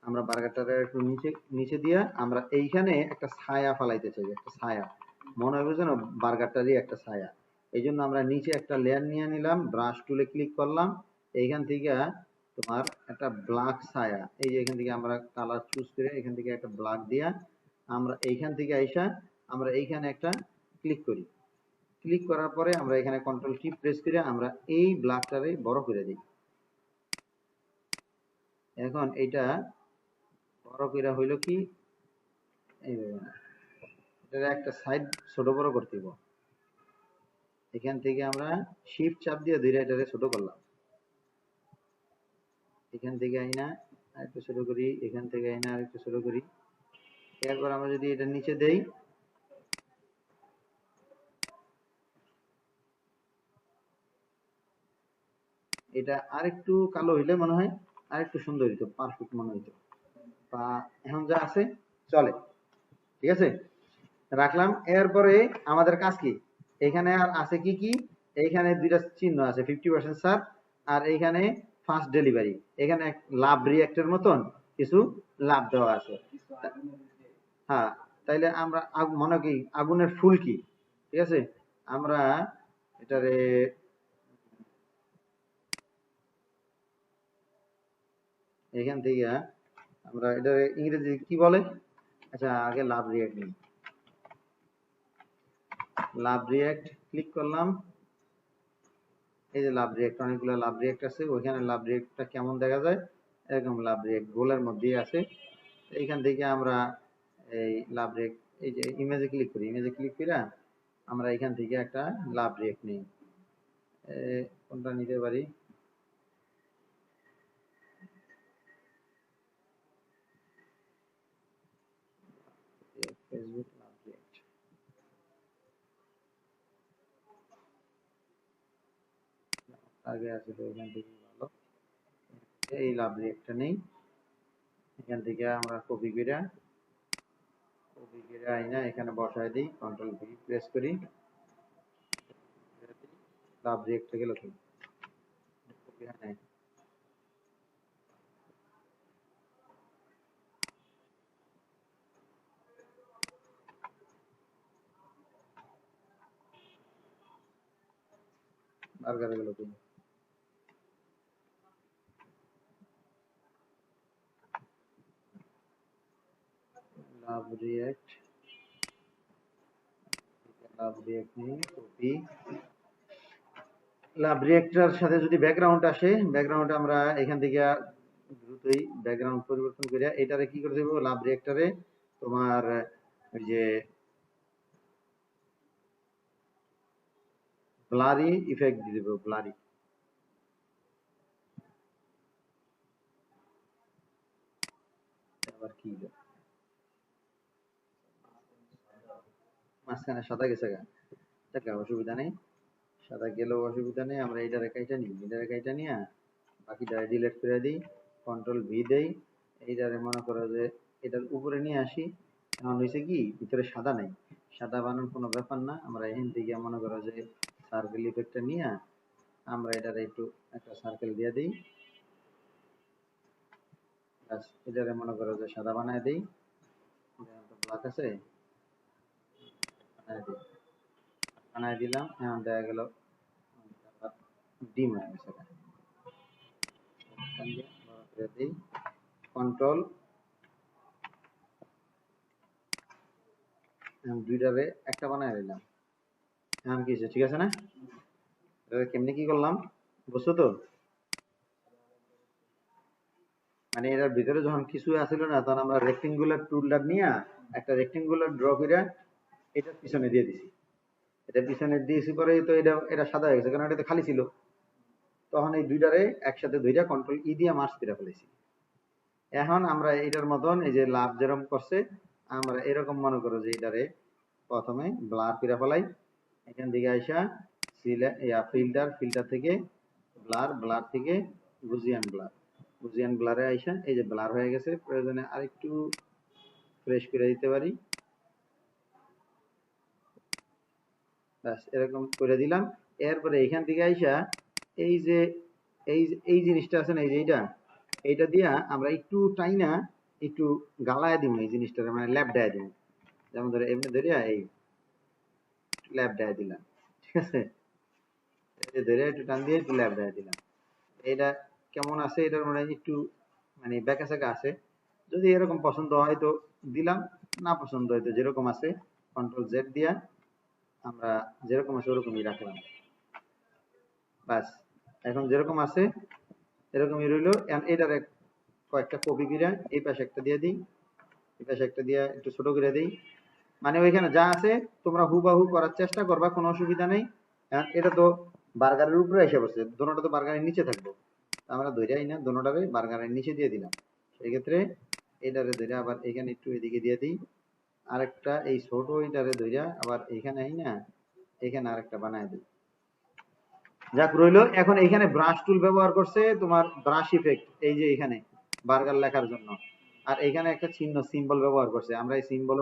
আমরা বার্গারটা একটু নিচে নিচে দিয়া আমরা এইখানে একটা ছায়া ফালাইতে চাই, একটা ছায়া মনে হবে যেন বার্গারটারই একটা ছায়া। এই জন্য আমরা নিচে একটা লেয়ার নিয়ে নিলাম, ব্রাশ টুলে ক্লিক করলাম, এইখান থেকে তোমার একটা ব্ল্যাক ছায়া, এই যে এখান থেকে আমরা কালার চুজ করে এখান থেকে একটা ব্ল্যাক দিয়া আমরা এইখান থেকে আইসা আমরা এইখানে একটা ক্লিক করি। ক্লিক করার পরে আমরা এখানে কন্ট্রোল কি প্রেস করে আমরা এই ব্ল্যাকটারে বড় করে দিই। এখন এইটা বড় কইরা হইল কি, এইভাবে না, এটার একটা সাইড ছোট বড় করতে হবে। এখান থেকে আমরা শিফট চাপ দিয়ে ধরে এটারে ছোট করলাম, এখান থেকে আইনা আরেকটু ছোট করি, এখান থেকে আইনা আরেকটু ছোট করি। এরপর আমরা যদি এটা নিচে দেই, এটা আরেকটু কালো হইলে মনে হয় আরেকটু সুন্দর হইতো, পারফেক্ট মনে হইতো। বা এখন যা আছে চলে, ঠিক আছে, রাখলাম। এরপরে আমাদের কাজ কি, এখানে আর আছে কি কি, এইখানে দুইটা চিহ্ন আছে, 50% ছাড় আর এইখানে ফাস্ট ডেলিভারি, এখানে লাভ রিঅ্যাক্টের মতন কিছু লাভ দেওয়া আছে। হ্যাঁ, তাইলে আমরা মনে কি আগুনের ফুল কি, ঠিক আছে, আমরা এটারে এখান থেকে আমরা এটা ইংরেজি কি বলে, আচ্ছা আগে লাভ রিঅ্যাক্ট নিই, লাভ রিঅ্যাক্ট ক্লিক করলাম। এই যে লাভ রিঅ্যাক্ট, অনেকগুলো লাভ রিঅ্যাক্ট আছে, ওইখানে লাভ রিঅ্যাক্টটা কেমন দেখা যায়, এরকম লাভ রিঅ্যাক্ট গোলের মধ্যেই আছে। এইখান থেকে আমরা এই লাভ রিঅ্যাক্ট, এই যে ইমেজে ক্লিক করি, ইমেজে ক্লিক করে আমরা এখান থেকে একটা লাভ রিঅ্যাক্ট নিই, কোনটা নিতে পারি, ফেসবুক লাভ রিঅ্যাক্ট, আগে আছে তো এখান থেকে ভালো, এই লাভ রিঅ্যাক্টটা নেই, এখান থেকে আমরা কপি করে আইনা এখানে বসায় দিই, কন্ট্রোল ভি প্রেস করি, লাভ রিয়েক্ট গেল কি নাই। বার্গার গেল কি লাভ রিয়েক্ট, লাভ রিয়েক্ট নেই, কপি লাভ রিয়েক্টর সাথে যদি ব্যাকগ্রাউন্ড আসে, ব্যাকগ্রাউন্ড আমরা এখান থেকে দ্রুতই ব্যাকগ্রাউন্ড পরিবর্তন করিয়া এটারে কি করে দেব, লাভ রিয়েক্টরে তোমার ওই যে ব্লারি ইফেক্ট দিয়ে দেব, ব্লারি। আবার কি মাঝখানে সাদা গেছে গা, দেখা অসুবিধা নেই, সাদা গেলেও অসুবিধা নেই। আমরা এইটারে কাইটা নিই, এটারে কাইটা নিয়া বাকিটা ডিলিট করে দিই, কন্ট্রোল ভি দেই, এইটারে মনে করো যে এটার উপরে নিয়ে আসি। এখন হয়েছে কি ভিতরে সাদা নাই, সাদা বানানোর কোনো ব্যাপার না, আমরা এখান থেকে মনে করো যে সার্কেল ইফেক্টটা নিয়ে আমরা এটারে একটু একটা সার্কেল দিয়ে দিই, এটারে মনে করো যে সাদা বানায় দিই, ব্ল্যাক আছে বানায় দিলাম। এখন দেখা গেল ডিম হয়ে গেছে, কন্ট্রোল দুইটারে একটা বানায় দিলাম। এখন কি ঠিক আছে না? কেমনে কি করলাম বুঝছো তো? মানে এটার ভিতরে যখন কিছু আসিল না, তখন আমরা রেক্টেঙ্গুলার টুলটা নিয়ে একটা রেক্টেঙ্গুলার ড্র করে এটা পিছনে দিয়ে দিছি। এটা পিছনে দিয়েছি পরে তো এটা এটা সাদা হয়ে গেছে, কারণ এটা তো খালি ছিল। তখন এই দুইটারে একসাথে দুইটা কন্ট্রোল ই দিয়ে মার্জ করে ফেলেছি। এখন আমরা এটার মতন এই যে লাভ যেরকম করছে, আমরা এরকম মনে করো যে এটারে প্রথমে ব্লার করে ফেলাই, এখান থেকে আইসা ফিল্টার, ফিল্টার থেকে ব্লার, ব্লার থেকে গুজিয়ান ব্লার, গুজিয়ান ব্লারে আইসা এই যে ব্লার হয়ে গেছে, প্রয়োজনে আরেকটু ফ্রেশ করে দিতে পারি, ব্যাস এরকম করে দিলাম। এরপরে এখান থেকে আইসা এই যে এই জিনিসটা আছে না, এই যে এইটা দিয়া আমরা একটু টাইনা একটু গালায় দিব এই জিনিসটা, মানে ল্যাপ দেয় দিব, যেমন ধরে এমনি ধরে এই ল্যাপ দেয় দিলাম, ঠিক আছে, ধরে একটু টান দিয়ে একটু ল্যাপ দেয় দিলাম। এটা কেমন আছে, এটার মানে একটু মানে বেঁকা সেকা আছে, যদি এরকম পছন্দ হয় তো দিলাম, না পছন্দ হয় তো যেরকম আছে কন্ট্রোল জেড দিয়া আমরা যেরকম আছে ওরকমই রাখলাম, বাস এখন যেরকম আছে এরকমই রইলো। এটার কয়েকটা কপি করে এই পাশে একটা দিয়ে দিই, এই পাশে একটা দিয়ে একটু ছোট করে দিই, মানে ওইখানে যা আছে তোমরা হুবাহু করার চেষ্টা করবা, কোনো অসুবিধা নেই। এটা তো বার্গারের উপরে এসে পড়ছে, দোনোটা তো বার্গারের নিচে থাকবো, আমরা ধৈরাই না দোনোটারে বার্গারের নিচে দিয়ে দিলাম। সেই ক্ষেত্রে এটারে ধরে আবার এখানে একটু এদিকে দিয়ে দিই, আরেকটা এই ছোট এটারে ধইরা আবার এখানে আই না এখানে আরেকটা বানায় দিই। যাক রইলো। এখন এখানে ব্রাশ টুল ব্যবহার করছে তোমার ব্রাশ ইফেক্ট, এই যে এখানে বার্গার লেখার জন্য, আর এখানে একটা চিহ্ন সিম্বল ব্যবহার করছে, আমরা এই সিম্বল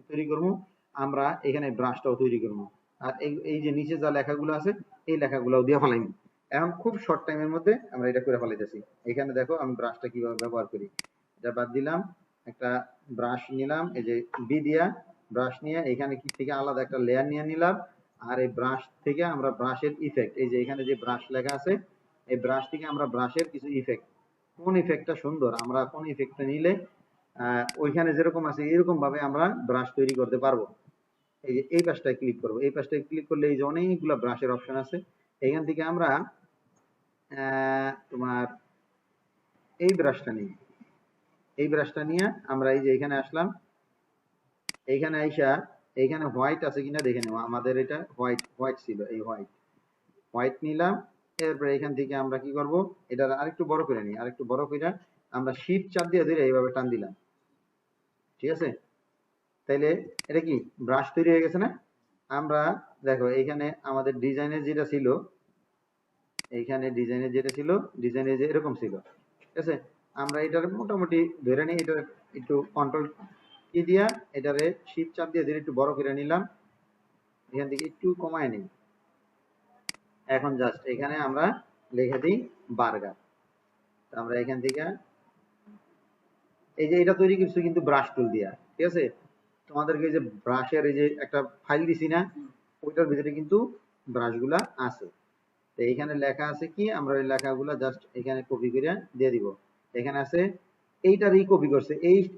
তৈরি করবো, আমরা এখানে ব্রাশটাও তৈরি করবো, আর এই যে নিচে যা লেখাগুলো আছে এই লেখাগুলোও দিয়ে ফেলাইবো। এখন খুব শর্ট টাইমের মধ্যে আমরা এটা করে ফেলাইতেছি। এখানে দেখো আমি ব্রাশটা কিভাবে ব্যবহার করি, এটা বাদ দিলাম, একটা ব্রাশ নিলাম, এই যে বি দিয়া ব্রাশ নিয়ে এখানে কি থেকে আলাদা একটা লেয়ার নিয়ে নিলাম, আর এই ব্রাশ থেকে আমরা ব্রাশের ইফেক্ট, এই যে এখানে যে ব্রাশ লেখা আছে এই ব্রাশ থেকে আমরা ব্রাশের কিছু ইফেক্ট, কোন ইফেক্টটা সুন্দর, আমরা কোন ইফেক্টটা নিলে ওইখানে যেরকম আছে এরকম ভাবে আমরা ব্রাশ তৈরি করতে পারবো। এই যে এই পাশটায় ক্লিক করবো, এই পাশটায় ক্লিক করলে এই যে অনেকগুলো ব্রাশের অপশন আছে, এখান থেকে আমরা তোমার এই ব্রাশটা নিই, এই ব্রাশটা নিয়ে আমরা এই যে এখানে আসলাম, এইখানে আইসা এইখানে হোয়াইট আছে কিনা দেখে নেব, আমাদের এটা হোয়াইট হোয়াইট ছিল, এই হোয়াইট হোয়াইট নিলাম। এরপরে এখান থেকে আমরা কি করব, এটা আরেকটু বড় করে নিই, আরেকটু বড় করে আমরা শিফট চাপ দিয়ে ধরে এইভাবে টান দিলাম, ঠিক আছে, তাইলে এটা কি ব্রাশ তৈরি হয়ে গেছে না। আমরা দেখো এইখানে আমাদের ডিজাইনের যেটা ছিল, এইখানে ডিজাইনের যেটা ছিল, ডিজাইনের যে এরকম ছিল, ঠিক আছে, আমরা এটার মোটামুটি ধরে নিই, এটা একটু কন্ট্রোল কি দিয়া এটারে শিফট চাপ দিয়ে একটু বড় করে নিলাম, এখান থেকে একটু কমায় নিই। এখন জাস্ট এখানে আমরা লিখে দিই বার্গার। আমরা এখান থেকে এই যে এটা তৈরি করছি কিন্তু ব্রাশ টুল দিয়া, ঠিক আছে। তোমাদেরকে এই যে ব্রাশের এই যে একটা ফাইল দিছি না, ওইটার ভিতরে কিন্তু ব্রাশগুলা আছে। তো এইখানে লেখা আছে কি, আমরা ওই লেখাগুলা জাস্ট এখানে কপি করে দিয়ে দিব। এখানে আছে এইটারই কপি করছে,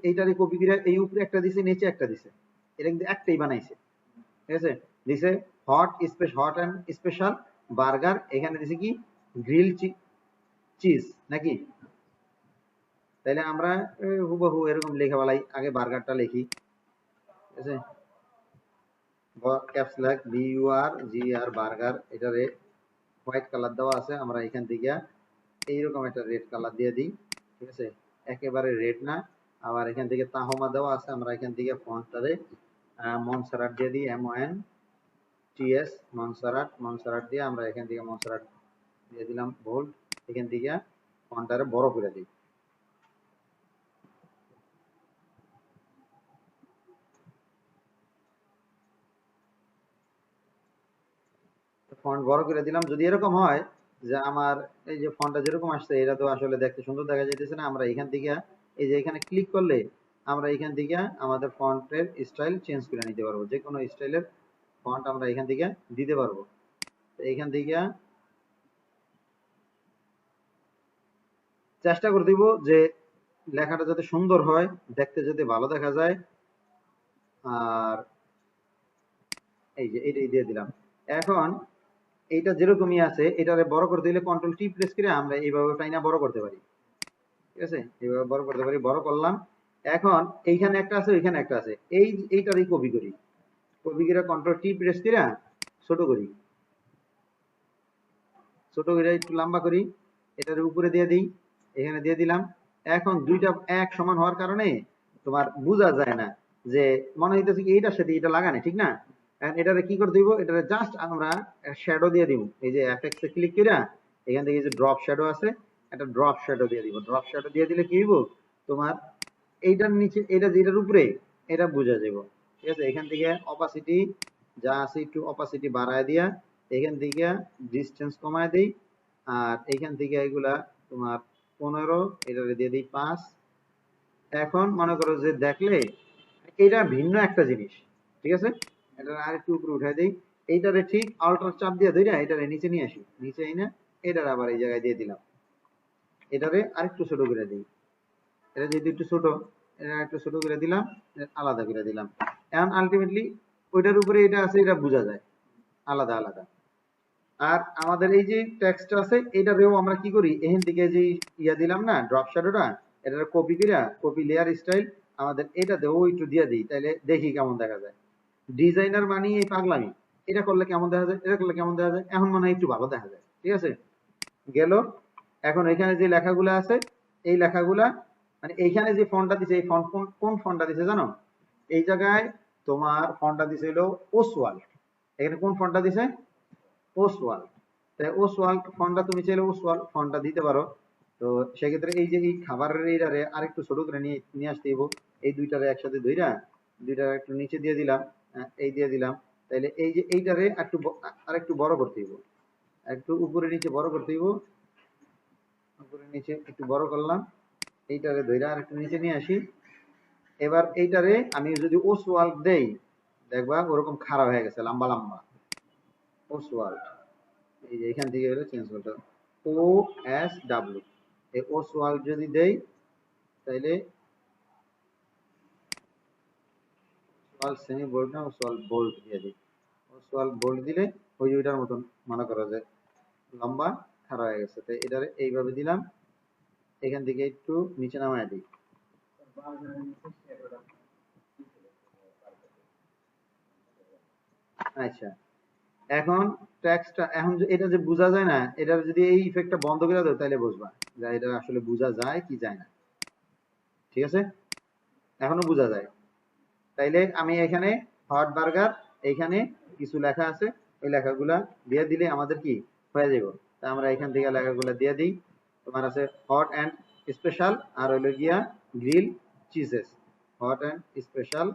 এইটারই কপি করে এই উপরে একটা দিছে, নিচে একটা দিছে, এটা কিন্তু একটাই বানাইছে, ঠিক আছে। দিছে হট অ্যান্ড স্পেশাল বার্গার, এখানে দিছে কি গ্রিল চিজ নাকি। তাইলে আমরা হুবহু এরকম লেখা বলাই, আগে বার্গারটা লিখি, ঠিক আছে। ক্যাপস লক BURGR বার্গার, এটারে হোয়াইট কালার দেওয়া আছে, আমরা এখান থেকে এইরকম একটা রেড কালার দিয়ে দিই, ঠিক আছে। একেবারে রেড না, আবার এখান থেকে তাহমা দেওয়া আছে, আমরা এখান থেকে ফন্টটারে মনসারাট দিয়ে দিই, MONTS মনসারাট দিয়ে আমরা এখান থেকে মনসারাট দিয়ে দিলাম বোল্ড, এখান থেকে ফন্টটারে বড় করে দিই। ফন্ট বড় করে দিলাম। যদি এরকম হয় যে আমার এই যে ফন্টটা যেরকম আসছে এটা তো আসলে দেখতে সুন্দর দেখা যাইতেছে না, আমরা এখান থেকে এই যে এখানে ক্লিক করলে আমরা এখান থেকে আমাদের ফন্টের স্টাইল চেঞ্জ করে নিতে পারবো, যে কোনো স্টাইলের ফন্ট আমরা এখান থেকে দিতে পারবো। এখান থেকে চেষ্টা করে দিব যে লেখাটা যাতে সুন্দর হয়, দেখতে যাতে ভালো দেখা যায়। আর এই যে এটাই দিয়ে দিলাম। এখন এইটা যেরকমই আছে এটারে বড় করতে হলে কন্ট্রোল টি প্রেস করে আমরা এইভাবে টাইনা বড় করতে পারি, ঠিক আছে। এইভাবে বড় করতে পারি, বড় করলাম। এখন এইখানে একটা আছে, ওইখানে একটা আছে, এইটারই কপি করি, কপি করে কন্ট্রোল টি প্রেস করে ছোট করি, ছোট করে একটু লম্বা করি, এটার উপরে দিয়ে দিই, এখানে দিয়ে দিলাম। এখন দুইটা এক সমান হওয়ার কারণে তোমার বোঝা যায় না, যে মনে হইতেছে কি এইটার সাথে এটা লাগানে, ঠিক না। এটারে কি করে দিব, এটারে জাস্ট আমরা শ্যাডো দিয়ে দিব, এই যে এফেক্টস এ ক্লিক করে এখান থেকে যে ড্রপ শ্যাডো আছে, একটা ড্রপ শ্যাডো দিয়ে দিব। ড্রপ শ্যাডো দিয়ে দিলে কি হইব, তোমার এইটার নিচে এটা যেটার উপরে এটা বোঝা যাবে, ঠিক আছে। এখান থেকে অপাসিটি যা আছে একটু অপাসিটি বাড়ায় দিয়া, এখান থেকে ডিসটেন্স কমায় দেই, আর এখান থেকে এগুলা তোমার 15, এটারে দিয়ে দিই 5। এখন মনে করো যে দেখলে এটা ভিন্ন একটা জিনিস, ঠিক আছে। এটা আরেকটু উপরে উঠাই দেই, এইটারে ঠিক আল্টার চাপ দিয়ে ধরে এটারে নিচে নিয়ে আসি, নিচে এনে এটার আবার এই জায়গায় দিয়ে দিলাম, এটারে আরেকটু ছোট করে দিই, এটা যেহেতু একটু ছোট, এটা একটু ছোট করে দিলাম, আলাদা করে দিলাম। এখন আলটিমেটলি ওইটার উপরে এটা আছে, এটা বোঝা যায় আলাদা আলাদা। আর আমাদের এই যে টেক্সট আছে এটারেও আমরা কি করি, এখান থেকে যে ইয়া দিলাম না ড্রপ শ্যাডোটা, এটা কপি করে কপি লেয়ার স্টাইল আমাদের এটাতেও একটু দিয়ে দিই, তাইলে দেখি কেমন দেখা যায়। ডিজাইনার মানে এই পাগলামি, এটা করলে কেমন দেখা যায়, এটা করলে কেমন দেখা যায়, এখন মনে হয় একটু ভালো দেখা যায়, ঠিক আছে। গেল। এখন এখানে যে লেখাগুলো আছে এই লেখাগুলা মানে এইখানে যে ফন্টটা দিছে, এই ফন্ট কোন ফন্টটা দিছে জানো, এই জায়গায় তোমার ফন্টটা দিছে হলো ওসওয়াল্ড। এখানে কোন ফন্টটা দিছে, ওসওয়াল্ড। তাই ওসওয়াল্ড ফন্টটা তুমি চাইলে ওসওয়াল্ড ফন্টটা দিতে পারো। তো সেক্ষেত্রে এই যে এই খাবারের এইটারে আরেকটু ছোট করে নিয়ে আসতে হইব, এই দুইটারে একসাথে ধইরা দুইটা একটু নিচে দিয়ে দিলাম, এই দিয়ে দিলাম। তাইলে এই যে এইটারে আরেকটু বড় করতে হইব, একটু উপরে নিচে বড় করতে হইব, উপরে নিচে একটু বড় করলাম, এইটারে ধইরা আর একটু নিচে নিয়ে আসি। এবার এইটারে আমি যদি ওসওয়াল্ড দেই, দেখবা ওরকম খাড়া হয়ে গেছে লম্বা লম্বা, ওসওয়াল্ড। এই যে এখান থেকে হলো চেঞ্জ করতে হবে, OSW, এই ওসওয়াল্ড যদি দেই তাইলে ওসওয়াল্ড সেমি বোল্ড না ওসওয়াল্ড বোল্ড দিয়ে দিই। ওসওয়াল্ড বোল্ড দিলে ওই যে ওইটার মতন মনে করো যে লম্বা খাড়া হয়ে গেছে। তাই এটারে এইভাবে দিলাম, এখান থেকে একটু নিচে নামায় দিই। আচ্ছা, এখন টেক্সটটা এখন এটা যে বোঝা যায় না, এটার যদি এই ইফেক্টটা বন্ধ করে দাও তাহলে বুঝবা যে এটা আসলে বোঝা যায় কি যায় না, ঠিক আছে। এখনো বোঝা যায়। তাইলে আমি এখানে হট বার্গার, এইখানে কিছু লেখা আছে, এই লেখাগুলা দিয়ে দিলে আমাদের কি হয়ে যাবে। তা আমরা এখান থেকে লেখাগুলা দিয়ে দিই, তোমার আছে হট অ্যান্ড স্পেশাল আর হইলো গিয়া গ্রিল চিজেস। হট অ্যান্ড স্পেশাল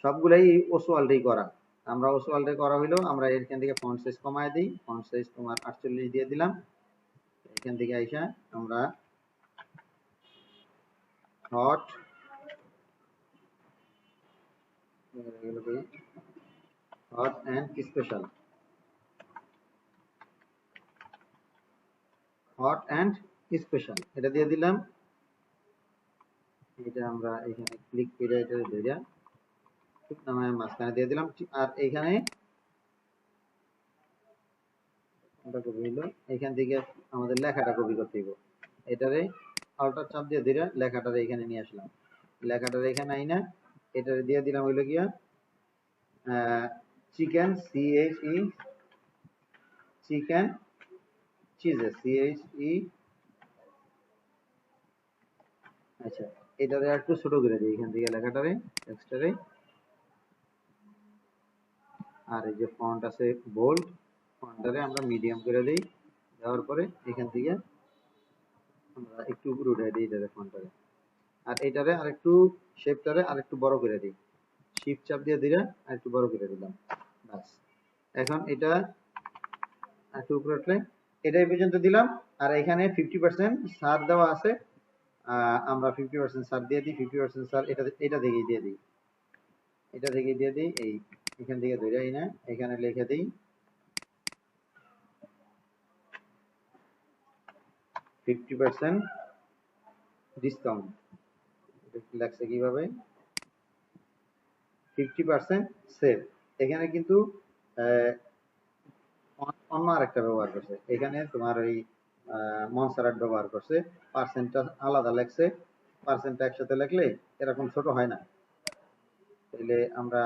সবগুলাই ওসওয়াল্ডেই করা। আমরা ওসওয়াল্ডে করা হইলো, আমরা এখান থেকে ফন্ট সাইজ কমায় দিই, ফন্ট সাইজ তোমার 48 দিয়ে দিলাম। এখান থেকে আইসা আমরা hot hot and special, hot and special এটা দিয়ে দিলাম। এটা আমরা এখানে ক্লিক করে এটা ধরে নামায় মাঝখানে দিয়ে দিলাম। আর এখানে কপি হইলো, এখান থেকে আমাদের লেখাটা কপি করতে হইব। এটারে অল্টার চাপ দিয়ে ধরে লেখাটারে এখানে নিয়ে আসলাম, লেখাটারে এখানে আইনা এটারে দিয়ে দিলাম হইলো গিয়া চিকেন CHE চিকেন চিজেস CHE। আচ্ছা এটারে একটু ছোট করে দিই এখান থেকে লেখাটারে টেক্সটারে। আর এই যে ফন্ট আছে বোল্ড, ফন্টটারে আমরা মিডিয়াম করে দিই, দেওয়ার পরে এখান থেকে আমরা একটু উপরে উঠাই দিই এটারে ফন্টটারে। আর এটারে আরেকটু শেপটারে আরেকটু বড় করে দিই, শিফট চাপ দিয়ে দিলে আরেকটু বড় করে দিলাম, বাস। এখন এটা একটু উপরে উঠলে এটা এই পর্যন্ত দিলাম। আর এখানে 50% ছাড় দেওয়া আছে, আমরা 50% ছাড় দিয়ে দিই। 50% ছাড় এটা থেকেই দিয়ে দিই, এটা থেকেই দিয়ে দিই। এই এখান থেকে ধরে না এখানে লিখে দিই 50% ডিসকাউন্ট। লেখছে কিভাবে 50% সেভ। এখানে কিন্তু অন্য আরেকটা ব্যবহার করছে, এখানে তোমার ওই মনসারাট ব্যবহার করছে, পার্সেন্টটা আলাদা লেখছে। পার্সেন্টটা একসাথে লিখলে এরকম ছোট হয় না। তাহলে আমরা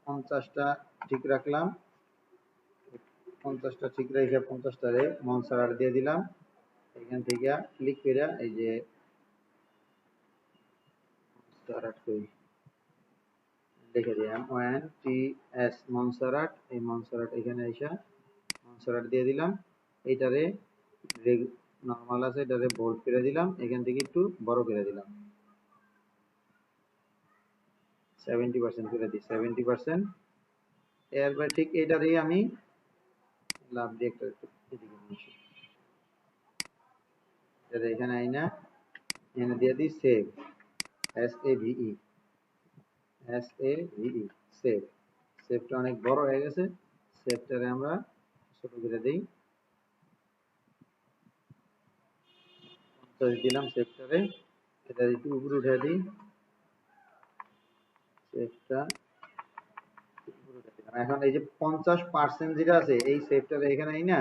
50টা ঠিক রাখলাম, 50টা ঠিক রেখে 50টারে মনসারাট দিয়ে দিলাম। এখান থেকে ক্লিক করে এই যে লিখে দিলাম MONTS মনসারাট, এই মনসারাট এখানে এসে মনসারাট দিয়ে দিলাম। এইটারে নরমাল আছে এটারে বোল্ড করে দিলাম, এখান থেকে একটু বড় করে দিলাম, 70% করে দিই, 70%। এরপর ঠিক এইটারেই আমি লাভ দিয়ে একটা এদিকে নিয়েছি, এটা এখানে আইনা এখানে দিয়ে দিই সেভ, SAVE সেভ। সেভটা অনেক বড় হয়ে গেছে, সেভটারে আমরা ছোট করে দিই, দিলাম সেভটারে। এটা একটু উপরে উঠে দিই, সেভটা উপরে উঠে দিলাম। এখন এই যে 50% যেটা আছে এই সেভটারে এখানে আই না,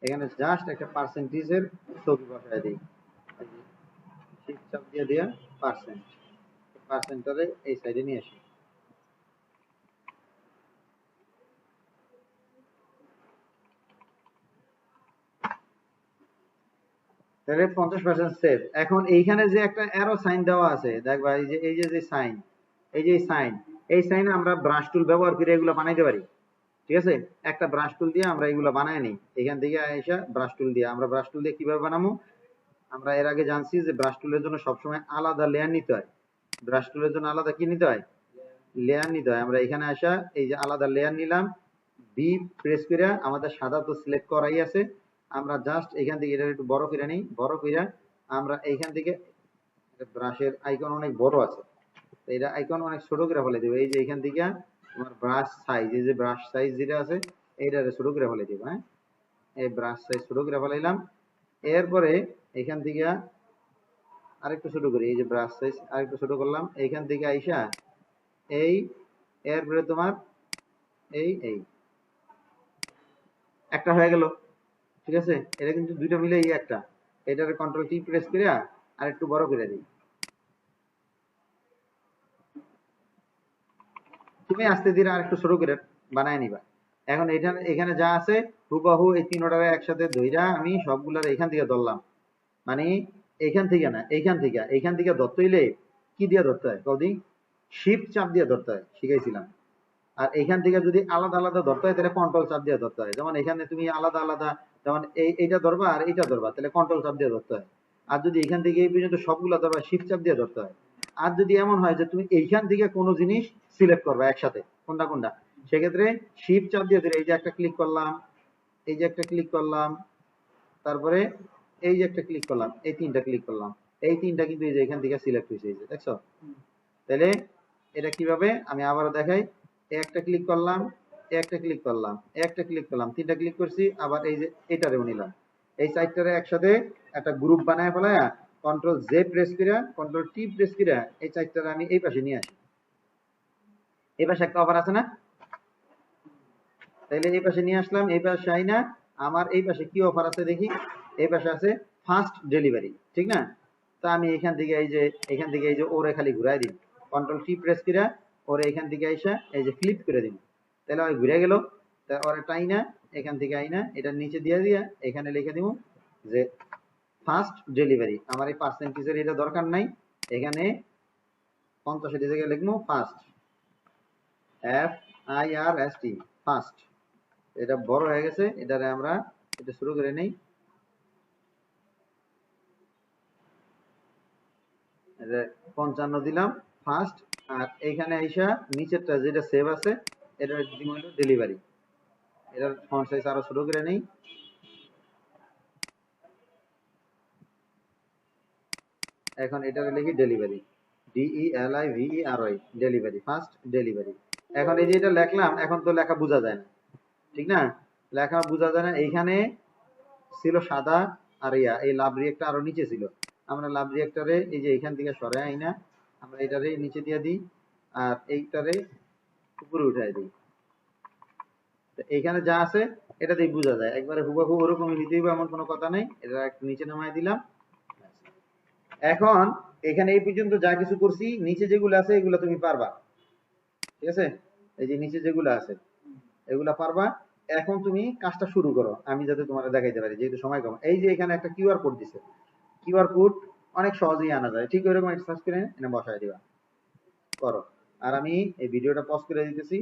এখানে জাস্ট একটা পার্সেন্টেজের ছবি বসায় দিই, শিফট চাপ দিয়ে দিয়া পার্সেন্টটারে এই সাইডে নিয়ে আসি। তাহলে 50% সেভ। এখন এইখানে যে একটা অ্যারো সাইন দেওয়া আছে দেখবা, এই যে সাইন, এই সাইন আমরা ব্রাশ টুল ব্যবহার করে এগুলো বানাইতে পারি। ঠিক আছে, একটা ব্রাশ টুল দিয়ে আমরা এগুলো বানাই নিই। এখান থেকে এসে ব্রাশ টুল দিয়ে আমরা ব্রাশ টুল দিয়ে কিভাবে বানাবো, আমরা এর আগে জানছি যে ব্রাশ টুলের জন্য সবসময় আলাদা লেয়ার নিতে হয়। ব্রাশ টুলের জন্য আলাদা কি নিতে হয়, লেয়ার নিতে হয়। আমরা এখানে আসা এই যে আলাদা লেয়ার নিলাম, বি প্রেস করে আমাদের সাদা তো সিলেক্ট করাই আছে, আমরা জাস্ট এখান থেকে এটা একটু বড় করে নিই। বড় করে আমরা এইখান থেকে ব্রাশের আইকন অনেক বড় আছে, এটা আইকন অনেক ছোট করে ফেলে দেবো। এই যে এখান থেকে তোমার ব্রাশ সাইজ, এই যে ব্রাশ সাইজ যেটা আছে এইটা ছোট করে ফেলে দেবো। হ্যাঁ, এই ব্রাশ সাইজ ছোট করে ফেলাইলাম। এরপরে এখান থেকে আরেকটু ছোট করি, এই যে ব্রাশ সাইজ আরেকটু ছোট করলাম। এইখান থেকে আইসা এই এরপরে তোমার এই একটা হয়ে গেল। ঠিক আছে, এটা কিন্তু দুইটা মিলে একটা, এটার কন্ট্রোল টি প্রেস করে আর একটু বড় করে দিই। তুমি আস্তে ধীরে আর একটু ছোট করে বানায় নিবা। এখন এখানে যা আছে হুবাহু এই তিন অর্ডারে একসাথে ধইরা আমি সবগুলার এখান থেকে ধরলাম, মানে এইখান থেকে না এইখান থেকে ধরতে হইলে কি দিয়ে ধরতে হয় কদি, শিফট চাপ দিয়ে ধরতে হয়, শিখাইছিলাম। আর এইখান থেকে যদি আলাদা আলাদা ধরতে হয় তাহলে কন্ট্রোল চাপ দিয়ে ধরতে হয়। যেমন এখানে তুমি আলাদা আলাদা, যেমন এইটা ধরবা আর এইটা ধরবা, তাহলে কন্ট্রোল চাপ দিয়ে ধরতে হয়। আর যদি এখান থেকে এই পর্যন্ত সবগুলা ধরবা শিফট চাপ দিয়ে ধরতে হয়। আর যদি এমন হয় যে তুমি এইখান থেকে কোনো জিনিস সিলেক্ট করবা একসাথে কোনটা কোনটা, সেক্ষেত্রে শিফট চাপ দিয়ে ধরে এই যে একটা ক্লিক করলাম, এই যে একটা ক্লিক করলাম, তারপরে এই যে একটা ক্লিক করলাম, এই তিনটা ক্লিক করলাম, এই তিনটা কিন্তু এই যে এখান থেকে সিলেক্ট হয়েছে, এই যে দেখছো। তাহলে এটা কিভাবে আমি আবারও দেখাই, একটা ক্লিক করলাম, একটা ক্লিক করলাম, একটা ক্লিক করলাম, তিনটা ক্লিক করছি, আবার এই যে এটারেও নিলাম, এই চারটারে একসাথে একটা গ্রুপ বানায় ফেলায় কন্ট্রোল জে প্রেস করিয়া কন্ট্রোল টি প্রেস করিয়া এই চারটারে আমি এই পাশে নিয়ে আসি। এই পাশে একটা অফার আছে না, তাহলে এই পাশে নিয়ে আসলাম, এই পাশে আই না, আমার এই পাশে কি অফার আছে দেখি, এই পাশে আছে ফাস্ট ডেলিভারি, ঠিক না। তা আমি এখান থেকে এই যে এখান থেকে এই যে ওরে খালি ঘুরাই দিই, কন্ট্রোল টি প্রেস করে ওরে এখান থেকে আইসা এই যে ফ্লিপ করে দিই, তাহলে ওই ঘুরে গেল। তা ওরে টাই না এখান থেকে আই না, এটা নিচে দিয়ে দিয়া এখানে লিখে দিব যে ফাস্ট ডেলিভারি। আমার এই পার্সেন্টেজের এটা দরকার নাই, এখানে 50 জায়গায় লিখবো ফাস্ট, FIRST, ফাস্ট। এটা বড় হয়ে গেছে, এটারে আমরা এটা শুরু করে নেই, এটা 55 দিলাম ফার্স্ট। আর এইখানে আইসা নিচেরটা যেটা সেভ আছে এটা দিব হলো ডেলিভারি, এটার ফন্ট সাইজ আরো ছোট করে নেই, এখন এটারে লিখি delivery, DELIVERY, delivery, first delivery. এখন এই যে এটা লিখলাম, এখন তো লেখা বোঝা যায় না, ঠিক না, লেখা বোঝা যায় না। এইখানে ছিল সাদা আর ইয়া, এই লাভ রিয়েক্টটা আরো নিচে ছিল, আমরা লাভ রিয়েক্টরে এই যে এখান থেকে সরাই আই না, আমরা এটারে নিচে দিয়ে দিই আর এইটারে উপরে উঠাই দিই। এইখানে যা আছে এটা দিয়ে বোঝা যায়, একবারে হুবহু ওরকমই নিতে হবে এমন কোনো কথা নেই, এটা একটু নিচে নামাই দিলাম। এখন এখানে এই পর্যন্ত যা কিছু করছি, নিচে যেগুলো আছে এগুলো তুমি পারবা, ঠিক আছে, এই যে নিচে যেগুলো আছে এগুলা পারবা। এখন তুমি কাজটা শুরু করো, আমি যাতে তোমার দেখাইতে পারি, যেহেতু সময় কম। এই যে এখানে একটা কিউআর কোড দিছে, কিউআর কোড অনেক সহজেই আনা যায়, ঠিক ওইরকম একটা সার্চ করে এনে বসায় দিবা, করো। আর আমি এই ভিডিওটা পজ করে দিতেছি,